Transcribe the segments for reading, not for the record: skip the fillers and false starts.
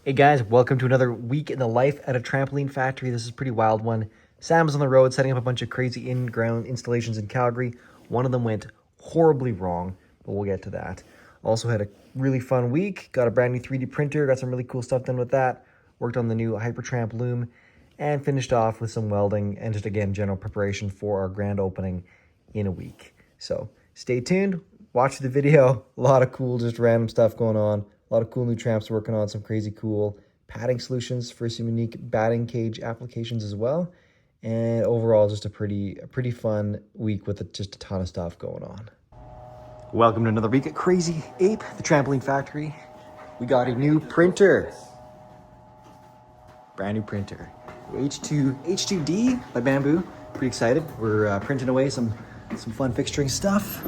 Hey guys, welcome to another week in the life at a trampoline factory. This is a pretty wild one. Sam's on the road setting up a bunch of crazy in-ground installations in Calgary. One of them went horribly wrong, but we'll get to that. Also had a really fun week, got a brand new 3D printer, got some really cool stuff done with that, worked on the new Tramp loom, and finished off with some welding and just again general preparation for our grand opening in a week. So stay tuned, watch the video, a lot of cool just random stuff going on. A lot of cool new tramps working on some crazy cool padding solutions for some unique batting cage applications as well. And overall, just a pretty fun week with just a ton of stuff going on. Welcome to another week at Crazy Ape, the trampoline factory. We got a new printer. Brand new printer. H2D by Bamboo. Pretty excited. We're printing away some fun fixturing stuff.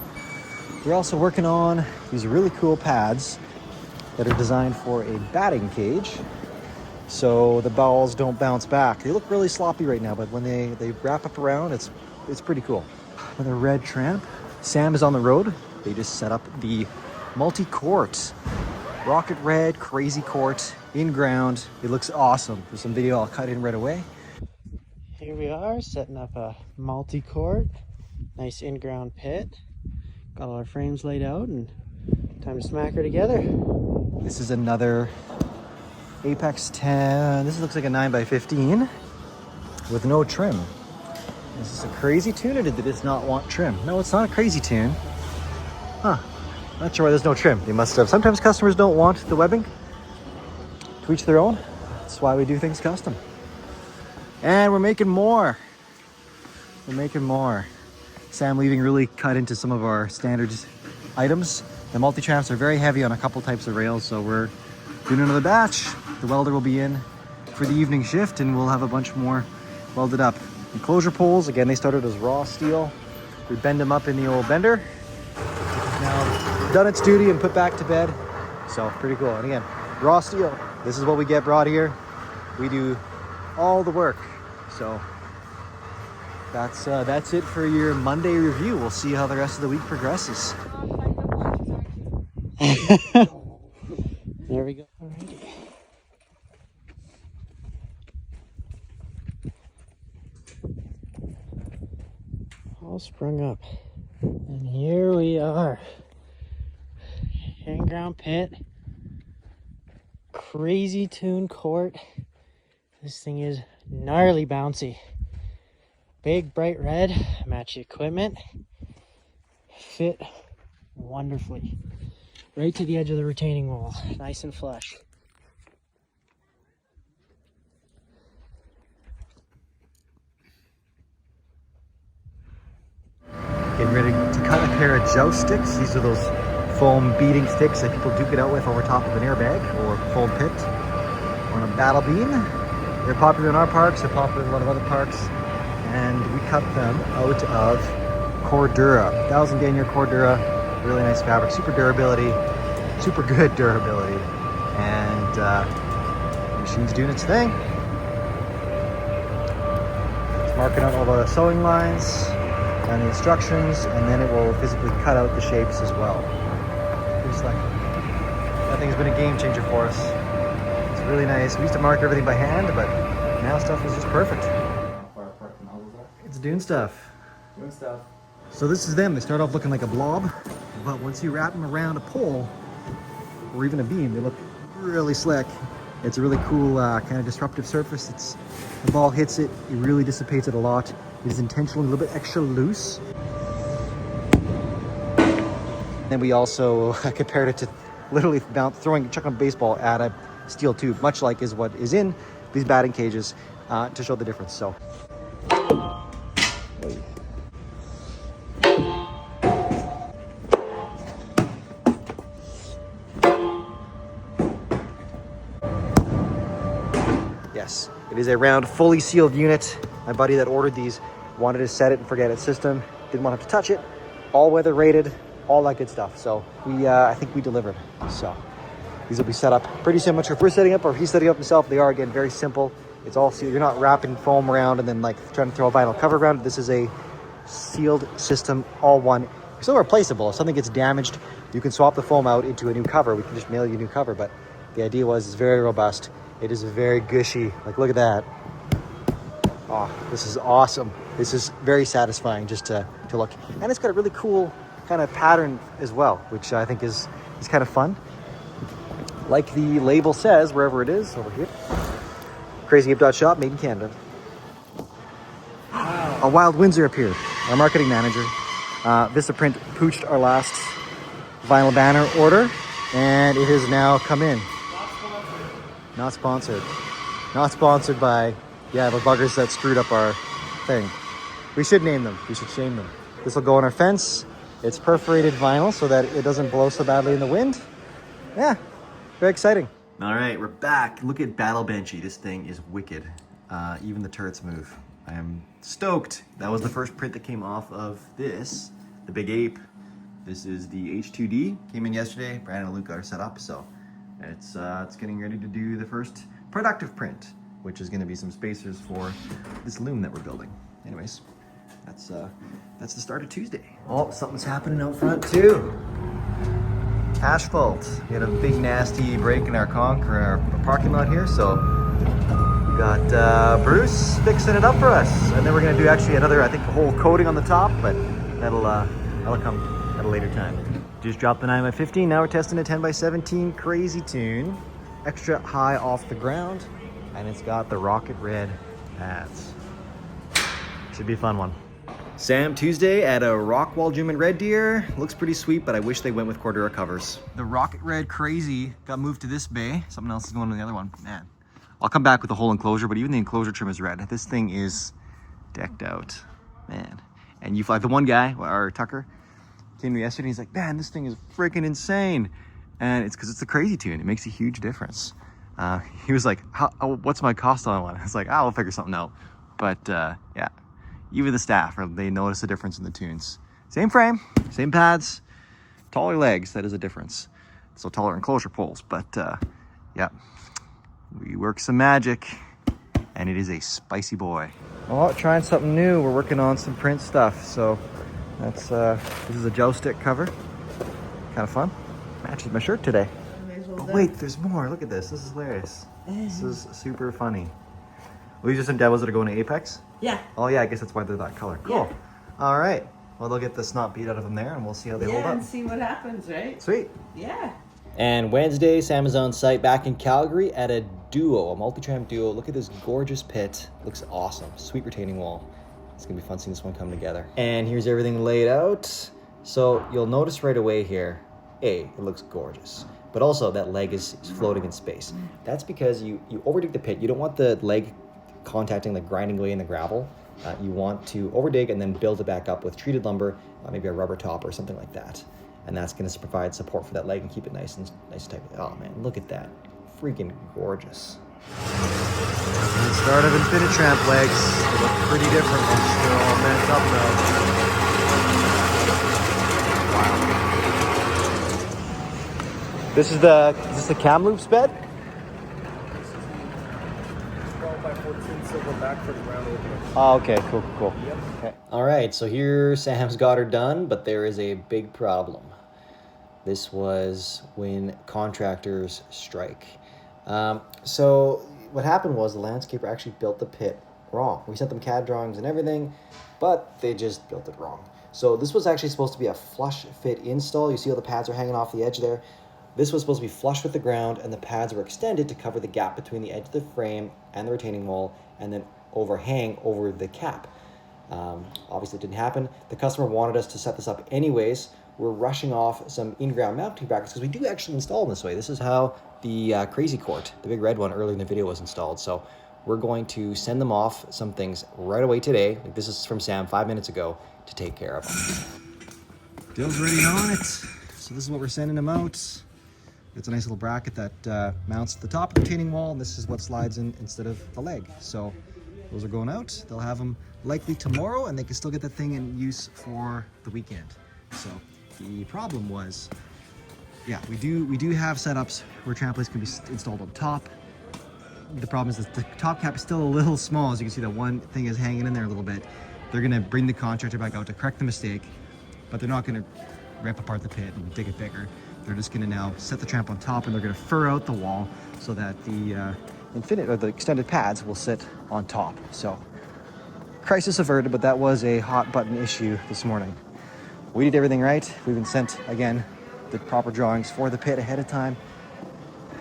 We're also working on these really cool pads that are designed for a batting cage, so the balls don't bounce back. They look really sloppy right now, but when they wrap up around, it's pretty cool. Another red tramp. Sam is on the road. They just set up the multi-court, rocket red, crazy court, in ground. It looks awesome. There's some video I'll cut in right away. Here we are setting up a multi-court, nice in-ground pit. Got all our frames laid out and time to smack her together. This is another Apex 10. This looks like a 9x15 with no trim. This is a crazy tune, or did they just not want trim? No, it's not a crazy tune. Huh. Not sure why there's no trim. They must have. Sometimes customers don't want the webbing. To each their own. That's why we do things custom. And we're making more. We're making more. Sam leaving really cut into some of our standard items. The multi-tramps are very heavy on a couple types of rails, so we're doing another batch. The welder will be in for the evening shift, and we'll have a bunch more welded up. Enclosure poles, again, they started as raw steel. We bend them up in the old bender. It's now done its duty and put back to bed. So pretty cool. And again, raw steel. This is what we get brought here. We do all the work. So that's it for your Monday review. We'll see how the rest of the week progresses. There we go. Alrighty. All sprung up. And here we are. In-ground pit. Crazy tune court. This thing is gnarly bouncy. Big bright red. Match the equipment. Fit wonderfully. Right to the edge of the retaining wall, nice and flush. Getting ready to cut a pair of joust sticks. These are those foam beating sticks that people duke it out with over top of an airbag or foam pit on a battle beam. They're popular in our parks, they're popular in a lot of other parks, and we cut them out of Cordura, 1000 denier Cordura. Really nice fabric, super good durability, and the machine's doing its thing. It's marking out all the sewing lines and the instructions, and then it will physically cut out the shapes as well. Just like that thing's been a game changer for us. It's really nice. We used to mark everything by hand, but now stuff is just perfect. It's doing stuff. So this is them. They start off looking like a blob, but once you wrap them around a pole or even a beam, they look really slick. It's a really cool kind of disruptive surface. The ball hits it, it really dissipates it a lot. It is intentionally a little bit extra loose. Then we also compared it to literally chucking a baseball at a steel tube, much like is what is in these batting cages, to show the difference. So. Yes, it is a round, fully sealed unit. My buddy that ordered these wanted to set it and forget it system. Didn't want to have to touch it. All weather rated, all that good stuff. So I think we delivered. So these will be set up pretty similar to if we're setting up or if he's setting up himself. They are, again, very simple. It's all sealed. You're not wrapping foam around and then like trying to throw a vinyl cover around it. This is a sealed system, all one. Still replaceable. If something gets damaged, you can swap the foam out into a new cover. We can just mail you a new cover, but The idea was it's very robust. It is very gushy. Like, look at that. Oh, this is awesome. This is very satisfying just to look. And it's got a really cool kind of pattern as well, which I think is kind of fun. Like the label says, wherever it is, over here. crazyape.shop, made in Canada. Wow. A Wild Windsor appeared. Our marketing manager. Vistaprint pooched our last vinyl banner order, and it has now come in. Not sponsored. Not sponsored by, yeah, the buggers that screwed up our thing. We should name them. We should shame them. This will go on our fence. It's perforated vinyl so that it doesn't blow so badly in the wind. Yeah, very exciting. All right, we're back. Look at Battle Benchy. This thing is wicked. Even the turrets move. I am stoked. That was the first print that came off of this, the Big Ape. This is the H2D. Came in yesterday. Brandon and Luke got her set up, so it's getting ready to do the first productive print, which is going to be some spacers for this loom that we're building. Anyways, that's the start of Tuesday. Oh, something's happening out front too. Asphalt. We had a big nasty break in our our parking lot here, so we got Bruce fixing it up for us, and then we're gonna do actually another, I think, a whole coating on the top, but that'll come at a later time. Just dropped the 9x15. Now we're testing a 10x17 crazy tune, extra high off the ground, and it's got the rocket red pads. Should be a fun one. Sam Tuesday at a Rockwall Gym in Red Deer. Looks pretty sweet, but I wish they went with Cordura covers. The Rocket Red Crazy got moved to this bay. Something else is going on the other one. Man, I'll come back with the whole enclosure, but even the enclosure trim is red. This thing is decked out, man. And you fly, the one guy, or Tucker, came to me yesterday. He's like, man, this thing is freaking insane. And it's because it's the Crazy Tune. It makes a huge difference. He was like, what's my cost on one? I was like, we'll figure something out. But yeah. Even the staff, they notice a difference in the tunes. Same frame, same pads, taller legs, that is a difference. So taller enclosure poles, but yeah, we work some magic, and it is a spicy boy. Oh, trying something new. We're working on some print stuff, so that's, this is a gel stick cover. Kind of fun. Matches my shirt today. But wait, there's more. Look at this. This is hilarious. This is super funny. Well, these are some demos that are going to Apex? Yeah. Oh yeah, I guess that's why they're that color. Cool. Yeah. All right. Well, they'll get the snot beat out of them there, and we'll see how they hold up. And see what happens, right? Sweet. Yeah. And Wednesday, Sam is on site back in Calgary at a duo, a multi-tramp duo. Look at this gorgeous pit. Looks awesome. Sweet retaining wall. It's going to be fun seeing this one come together. And here's everything laid out. So you'll notice right away here, it looks gorgeous. But also that leg is floating in space. That's because you overdig the pit. You don't want the leg contacting, like grinding away in the gravel. You want to overdig and then build it back up with treated lumber, maybe a rubber top or something like that. And that's going to provide support for that leg and keep it nice and tight. Oh man, look at that. Freaking gorgeous. The start of Infinite Tramp legs. They look pretty different once they're all bent up though. Wow. Is this the cam loops bed? Back for the ground opener. Oh, okay, cool. Yep. Okay. All right, so here Sam's got her done, but there is a big problem. This was when contractors strike. So what happened was the landscaper actually built the pit wrong. We sent them CAD drawings and everything, but they just built it wrong. So this was actually supposed to be a flush fit install. You see how the pads are hanging off the edge there? This was supposed to be flush with the ground, and the pads were extended to cover the gap between the edge of the frame and the retaining wall, and then overhang over the cap. Obviously it didn't happen. The customer wanted us to set this up anyways. We're rushing off some in-ground mounting brackets because we do actually install them this way. This is how the Crazy Court, the big red one earlier in the video, was installed. So we're going to send them off some things right away today. Like this is from Sam 5 minutes ago to take care of them. Dill's ready on it. So this is what we're sending them out. It's a nice little bracket that mounts the top retaining wall, and this is what slides in instead of the leg. So those are going out. They'll have them likely tomorrow, and they can still get the thing in use for the weekend. So the problem was, yeah, we do have setups where trampolines can be installed on top. The problem is that the top cap is still a little small. As you can see, that one thing is hanging in there a little bit. They're gonna bring the contractor back out to correct the mistake, but they're not gonna rip apart the pit and dig it bigger. They're just gonna now set the Tramp on top, and they're gonna fur out the wall so that the the extended pads will sit on top. So crisis averted, but that was a hot button issue this morning. We did everything right. We've been sent, again, the proper drawings for the pit ahead of time.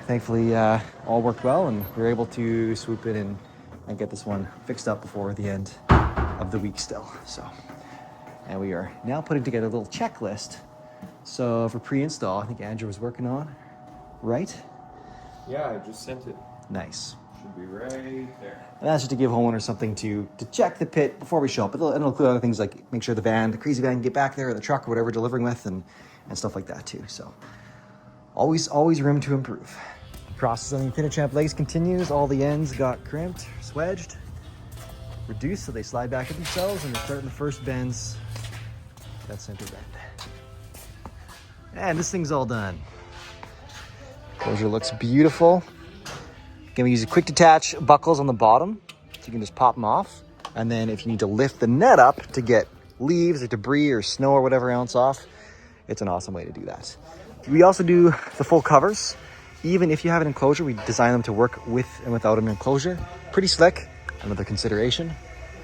Thankfully, all worked well, and we were able to swoop in and get this one fixed up before the end of the week still. So, and we are now putting together a little checklist. So for pre-install, I think Andrew was working on, right? Yeah, I just sent it. Nice. Should be right there. And that's just to give homeowners something to check the pit before we show up. It'll include other things like make sure the crazy van can get back there, or the truck or whatever we're delivering with, and stuff like that too. So always room to improve. Process on the Tramp legs continues. All the ends got crimped, swedged, reduced so they slide back at themselves, and they're starting the first bends. That center bend. And this thing's all done. Closure looks beautiful. Again, we use quick detach buckles on the bottom, so you can just pop them off. And then if you need to lift the net up to get leaves or debris or snow or whatever else off, it's an awesome way to do that. We also do the full covers. Even if you have an enclosure, we design them to work with and without an enclosure. Pretty slick, another consideration.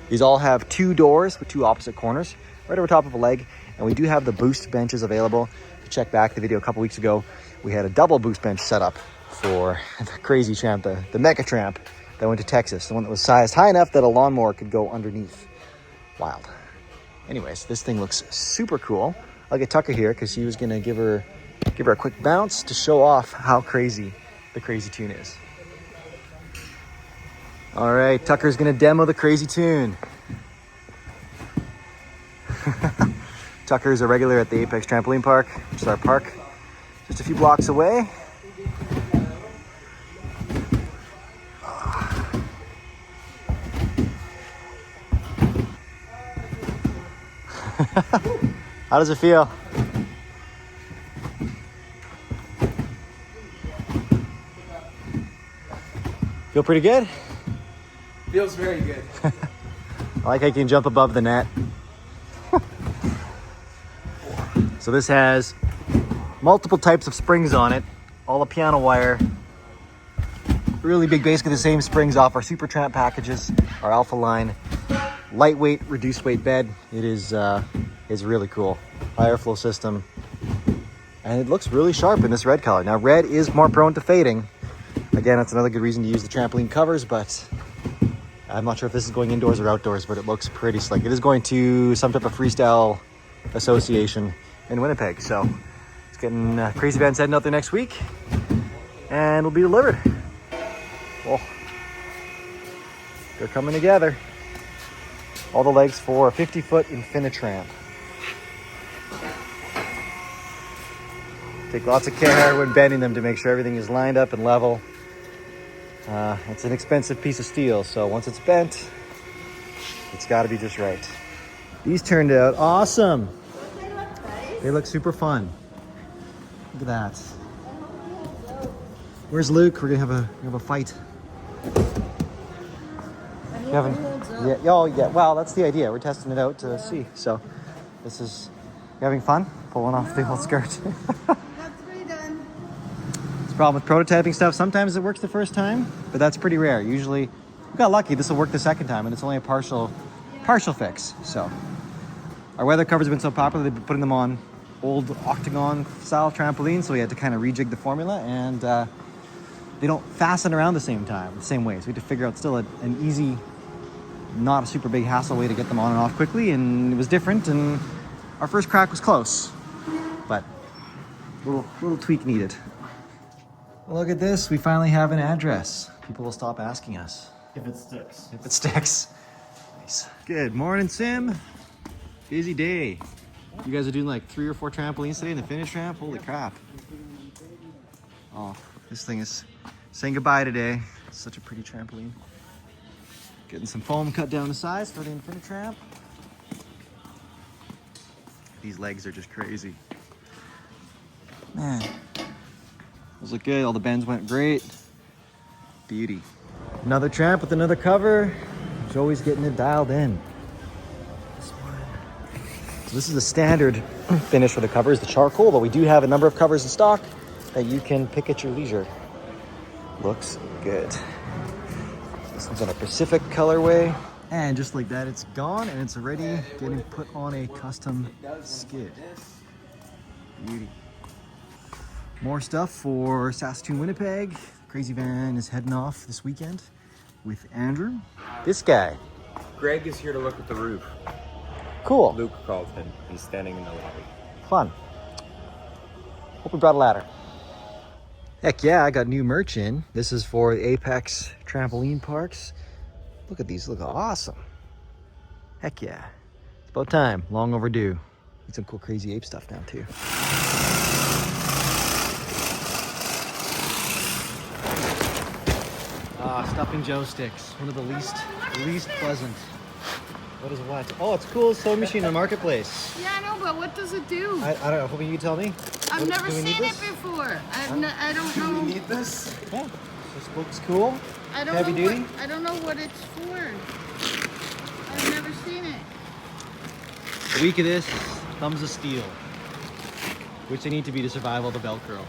These all have 2 doors with 2 opposite corners, right over top of a leg. And we do have the boost benches available. If you check back the video a couple weeks ago, we had a double boost bench set up for the crazy Tramp, the Mega Tramp that went to Texas. The one that was sized high enough that a lawnmower could go underneath. Wild. Anyways, this thing looks super cool. I'll get Tucker here because he was gonna give her a quick bounce to show off how crazy the Crazy Tune is. All right, Tucker's gonna demo the Crazy Tune. Tucker's a regular at the Apex Trampoline Park, which is our park just a few blocks away. How does it feel? Feel pretty good? Feels very good. I like how you can jump above the net. So this has multiple types of springs on it, all the piano wire. Really big, basically the same springs off our Super Tramp packages, our Alpha line. Lightweight, reduced weight bed. It is really cool. High airflow system. And it looks really sharp in this red color. Now red is more prone to fading. Again, that's another good reason to use the trampoline covers, but I'm not sure if this is going indoors or outdoors, but it looks pretty slick. It is going to some type of freestyle association in Winnipeg. So it's getting crazy vans heading out there next week and will be delivered. Oh, they're coming together. All the legs for a 50-foot Tramp. Take lots of care when bending them to make sure everything is lined up and level. It's an expensive piece of steel, so once it's bent, it's got to be just right. These turned out awesome. They look super fun. Look at that. Where's Luke? We're gonna have a fight. Yeah. Oh, yeah. Well, that's the idea. We're testing it out to see. So, this is you having fun pulling off the whole skirt. That's 3 done. It's a problem with prototyping stuff. Sometimes it works the first time, but that's pretty rare. Usually, we got lucky. This will work the second time, and it's only a partial fix. So, our weather covers have been so popular. They've been putting them on old octagon style trampolines, so we had to kind of rejig the formula, and they don't fasten around the same way. So we had to figure out still an easy, not a super big hassle way to get them on and off quickly, and it was different, and our first crack was close, but little tweak needed. Look at this, we finally have an address. People will stop asking us. If it sticks. If it sticks. Nice. Good morning, Sim. Busy day. You guys are doing like 3 or 4 trampolines today in the Tramp? Holy crap. Oh, this thing is saying goodbye today. It's such a pretty trampoline. Getting some foam cut down the sides for the Tramp. These legs are just crazy. Man, those look good. All the bends went great. Beauty. Another Tramp with another cover. Joey's getting it dialed in. This is a standard finish for the covers, the charcoal, but we do have a number of covers in stock that you can pick at your leisure. Looks good. This one's on a Pacific colorway. And just like that, it's gone and it's already getting put on a custom skid. Beauty. More stuff for Saskatoon, Winnipeg. Crazy Van is heading off this weekend with Andrew. This guy. Greg is here to look at the roof. Cool. Luke called him. He's standing in the lobby. Fun. Hope we brought a ladder. Heck yeah, I got new merch in. This is for the Apex trampoline parks. Look at these, look awesome. Heck yeah. It's about time, long overdue. Need some cool Crazy Ape stuff now too. Stuffing Joe sticks. One of the least pleasant. What is what? Oh, it's cool sewing machine in the marketplace. Yeah, I know, but what does it do? I don't know, hoping you can tell me. I've never seen it before. I don't know. Do you need this? Yeah, this looks cool. I don't Heavy know duty? I don't know what it's for. I've never seen it. A week of this, thumbs of steel, which they need to be to survive all the Velcro.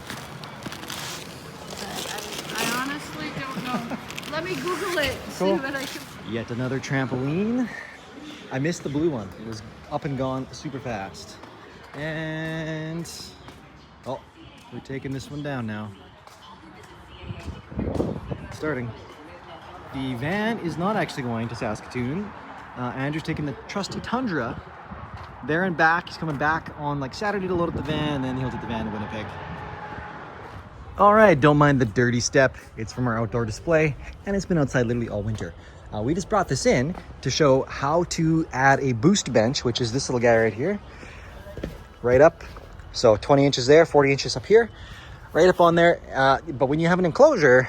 I honestly don't know. Let me Google it. Cool. See what I can. Yet another trampoline. I missed the blue one. It was up and gone super fast. And oh, we're taking this one down now. Starting. The van is not actually going to Saskatoon. Andrew's taking the trusty Tundra there and back. He's coming back on like Saturday to load up the van, and then he'll take the van to Winnipeg. All right, don't mind the dirty step. It's from our outdoor display, and it's been outside literally all winter. We just brought this in to show how to add a boost bench, which is this little guy right here. Right up, so 20 inches there, 40 inches up here, right up on there. But when you have an enclosure,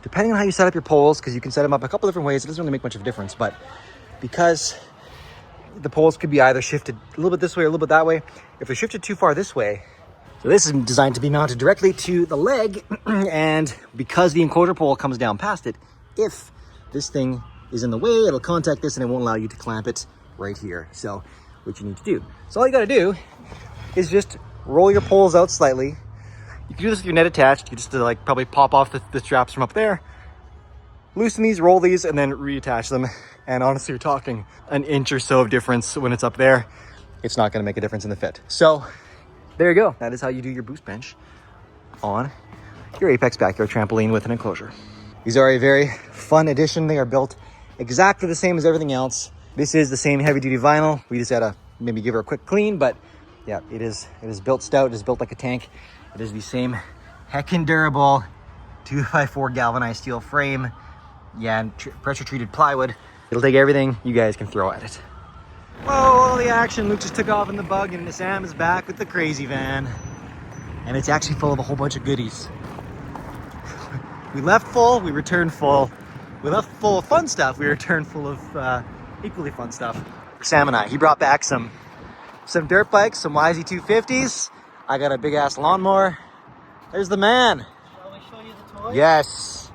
depending on how you set up your poles, because you can set them up a couple different ways, it doesn't really make much of a difference, but because the poles could be either shifted a little bit this way or a little bit that way, if they're shifted too far this way, so this is designed to be mounted directly to the leg, and because the enclosure pole comes down past it, if this thing is in the way, it'll contact this and it won't allow you to clamp it right here. So what you need to do, so all you got to do is just roll your poles out slightly. You can do this with your net attached. You just like probably pop off the straps from up there, loosen these, roll these, and then reattach them. And honestly, you're talking an inch or so of difference when it's up there. It's not going to make a difference in the fit. So there you go. That is how you do your boost bench on your Apex backyard trampoline with an enclosure. These are a very fun addition. They are built exactly the same as everything else. This is the same heavy duty vinyl. We just had to maybe give her a quick clean, but yeah, it is built stout. It is built like a tank. It is the same heckin' durable 2x4 galvanized steel frame. Yeah, and pressure treated plywood. It'll take everything you guys can throw at it. Whoa, all the action. Luke just took off in the bug, and Sam is back with the Crazy Van. And it's actually full of a whole bunch of goodies. We left full, we returned full. We left full of fun stuff, we returned full of equally fun stuff. For Sam and I, he brought back some dirt bikes, some YZ250s. I got a big ass lawnmower. There's the man. Shall we show you the toy? Yes.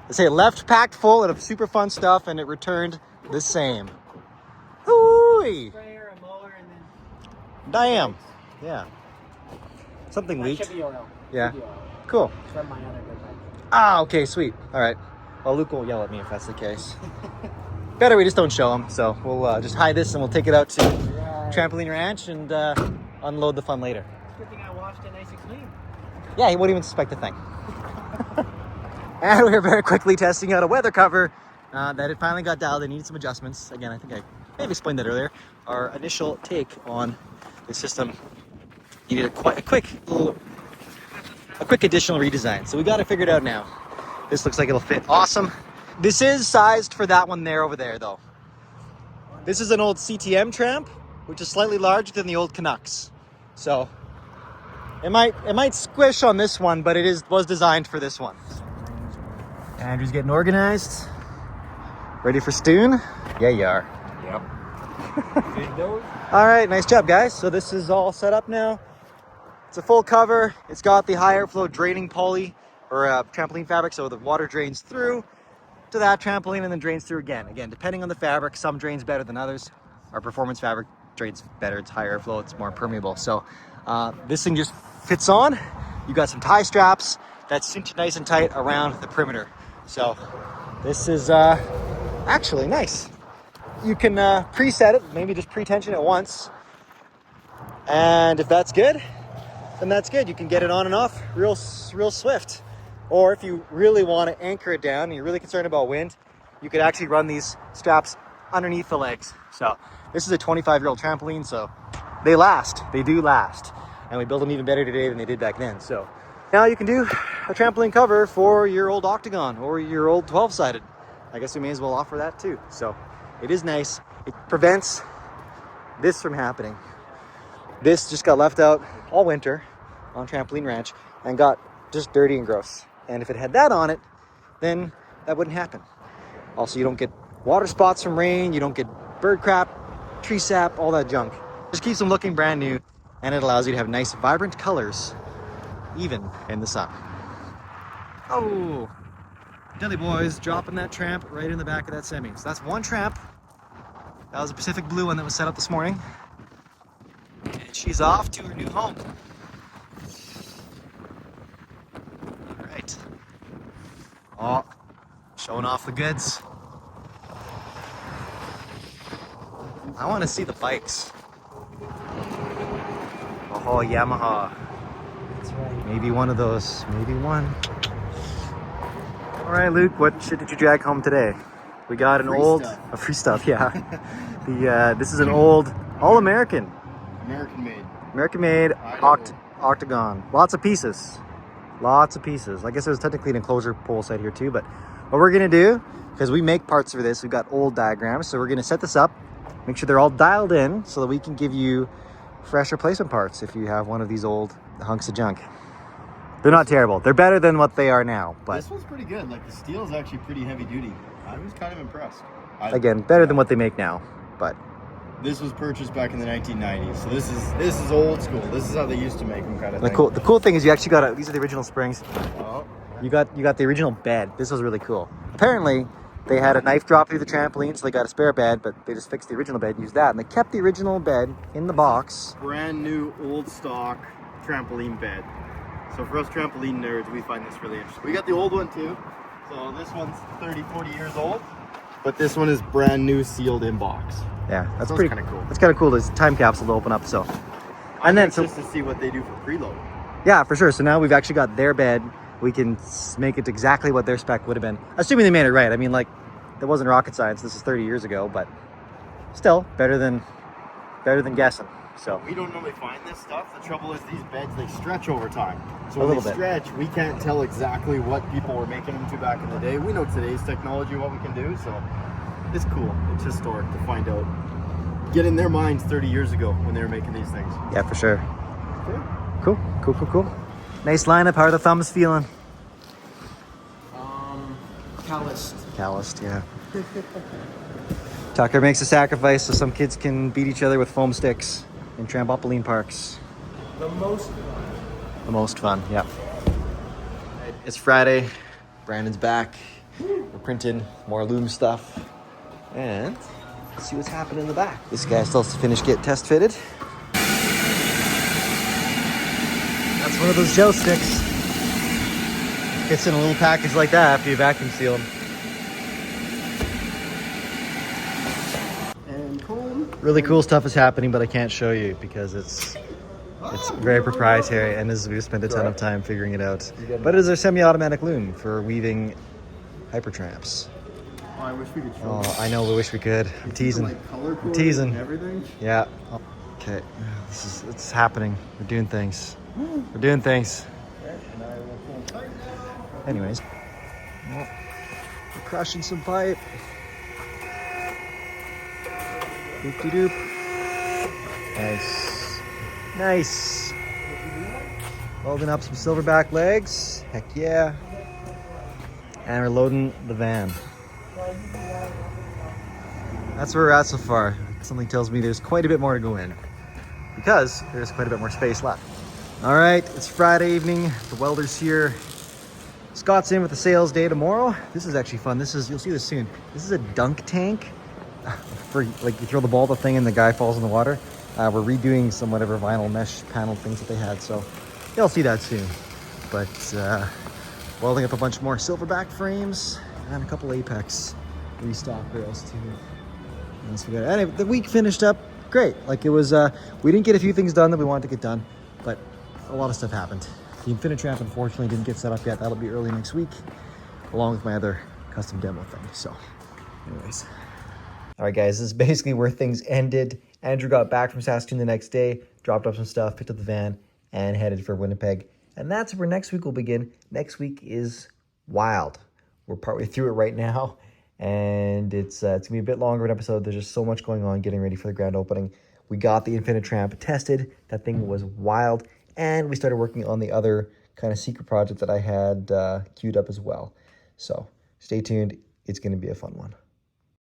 They say it left packed full of super fun stuff, and it returned the same. Hooey! Sprayer, a mower, and then Damn. Yeah. Something leaked. Chevy oil. Yeah. Chevy oil. Cool. It's from my other good bike. Ah, okay, sweet. All right. Well, Luke will yell at me if that's the case. Better we just don't show him. So we'll just hide this and we'll take it out to Trampoline Ranch and unload the fun later. Good thing I washed it nice and clean. Yeah, he won't even suspect a thing. And we were very quickly testing out a weather cover that it finally got dialed. It needed some adjustments. Again, I think I may have explained that earlier. Our initial take on the system needed a quick additional redesign. So we got it figured out now. This looks like it'll fit awesome. This is sized for that one there over there though. This is an old CTM Tramp, which is slightly larger than the old Canucks. So it might squish on this one, but was designed for this one. Andrew's getting organized. Ready for Stoon? Yeah, you are. Yep. Big nose. All right, nice job, guys. So this is all set up now. It's a full cover. It's got the high airflow draining poly or trampoline fabric, so the water drains through to that trampoline and then drains through again. Again, depending on the fabric, some drains better than others. Our performance fabric substrate's better, it's higher flow, it's more permeable. So this thing just fits on. You got some tie straps that cinch nice and tight around the perimeter. So this is actually nice. You can preset it, maybe just pre-tension it once. And if that's good, then that's good. You can get it on and off real swift. Or if you really want to anchor it down and you're really concerned about wind, you could actually run these straps underneath the legs. So this is a 25-year-old trampoline, so they last. They do last. And we build them even better today than they did back then. So now you can do a trampoline cover for your old octagon or your old 12-sided. I guess we may as well offer that too. So it is nice. It prevents this from happening. This just got left out all winter on Trampoline Ranch and got just dirty and gross. And if it had that on it, then that wouldn't happen. Also, you don't get water spots from rain, you don't get bird crap, tree sap, all that junk. Just keeps them looking brand new, and it allows you to have nice, vibrant colors, even in the sun. Oh, Dilly Boy's dropping that Tramp right in the back of that semi. So that's one Tramp. That was a Pacific Blue one that was set up this morning. And she's off to her new home. All right. Oh, showing off the goods. I want to see the bikes. Oh, Yamaha. That's right. Maybe one of those. Maybe one. All right, Luke, what shit did you drag home today? We got an free stuff, yeah. This is an old, all-American. American-made octagon. Lots of pieces. Lots of pieces. I guess there's technically an enclosure pole set here too, but what we're gonna do, because we make parts for this, we've got old diagrams, so we're gonna set this up, make sure they're all dialed in so that we can give you fresh replacement parts if you have one of these old hunks of junk. They're not terrible. They're better than what they are now, but this one's pretty good. Like the steel is actually pretty heavy duty. I was kind of impressed. Again, better than what they make now, but this was purchased back in the 1990s, so this is old school. This is how they used to make them, kind of thing. the cool thing is you actually got these are the original springs. Oh. You got the original bed. This was really cool. Apparently, they had a knife drop through the trampoline, so they got a spare bed, but they just fixed the original bed and used that, and they kept the original bed in the box. Brand new, old stock trampoline bed. So for us trampoline nerds, we find this really interesting. We got the old one too. So this one's 30, 40 years old, but this one is brand new, sealed in box. Yeah, that's pretty kind of cool. That's kind of cool. There's a time capsule to open up. So, and then just to see what they do for preload. Yeah, for sure. So now we've actually got their bed. We can make it exactly what their spec would have been, assuming they made it right. I mean, like, that wasn't rocket science. This is 30 years ago, but still better than guessing. So we don't normally find this stuff. The trouble is these beds, they stretch over time. So A when little they bit. stretch, we can't tell exactly what people were making them to back in the day. We know today's technology, what we can do, so it's cool. It's historic to find out. Get in their minds 30 years ago when they were making these things. yeah, for sure. Okay. Cool. Nice lineup. How are the thumbs feeling? Calloused, yeah. Tucker makes a sacrifice so some kids can beat each other with foam sticks in trampoline parks. The most fun, yeah. It's Friday. Brandon's back. We're printing more loom stuff. And let's see what's happening in the back. This guy still has to finish get test fitted. That's one of those gel sticks. Gets in a little package like that after you vacuum seal them. And comb. Really cool stuff is happening, but I can't show you because it's very proprietary, and we've spent a ton of time figuring it out. But it is a semi-automatic loom for weaving hypertramps. Oh, I wish we could show Oh, I know. We wish we could. I'm teasing. Like color I'm teasing. and everything. Yeah. Okay. It's happening. We're doing things. We're doing things. And I will pull tight now. Anyways, we're crushing some pipe. Doop-de-doop. Nice. Welding up some silverback legs. Heck yeah. And we're loading the van. That's where we're at so far. Something tells me there's quite a bit more to go in because there's quite a bit more space left. All right, it's Friday evening. The welder's here. Scott's in with the sales day tomorrow. This is actually fun. You'll see this soon. This is a dunk tank for like you throw the ball at the thing and the guy falls in the water. We're redoing some whatever vinyl mesh panel things that they had, so you'll see that soon. But welding up a bunch more silverback frames and a couple Apex restock rails too. And so anyway, the week finished up great. Like it was, we didn't get a few things done that we wanted to get done, but a lot of stuff happened. The Tramp unfortunately didn't get set up yet. That'll be early next week, along with my other custom demo thing. So anyways. All right, guys, this is basically where things ended. Andrew got back from Saskatoon the next day, dropped off some stuff, picked up the van, and headed for Winnipeg. And that's where next week will begin. Next week is wild. We're partway through it right now, and it's going to be a bit longer of an episode. There's just so much going on getting ready for the grand opening. We got the Tramp tested. That thing was wild. And we started working on the other kind of secret project that I had queued up as well. So stay tuned. It's going to be a fun one.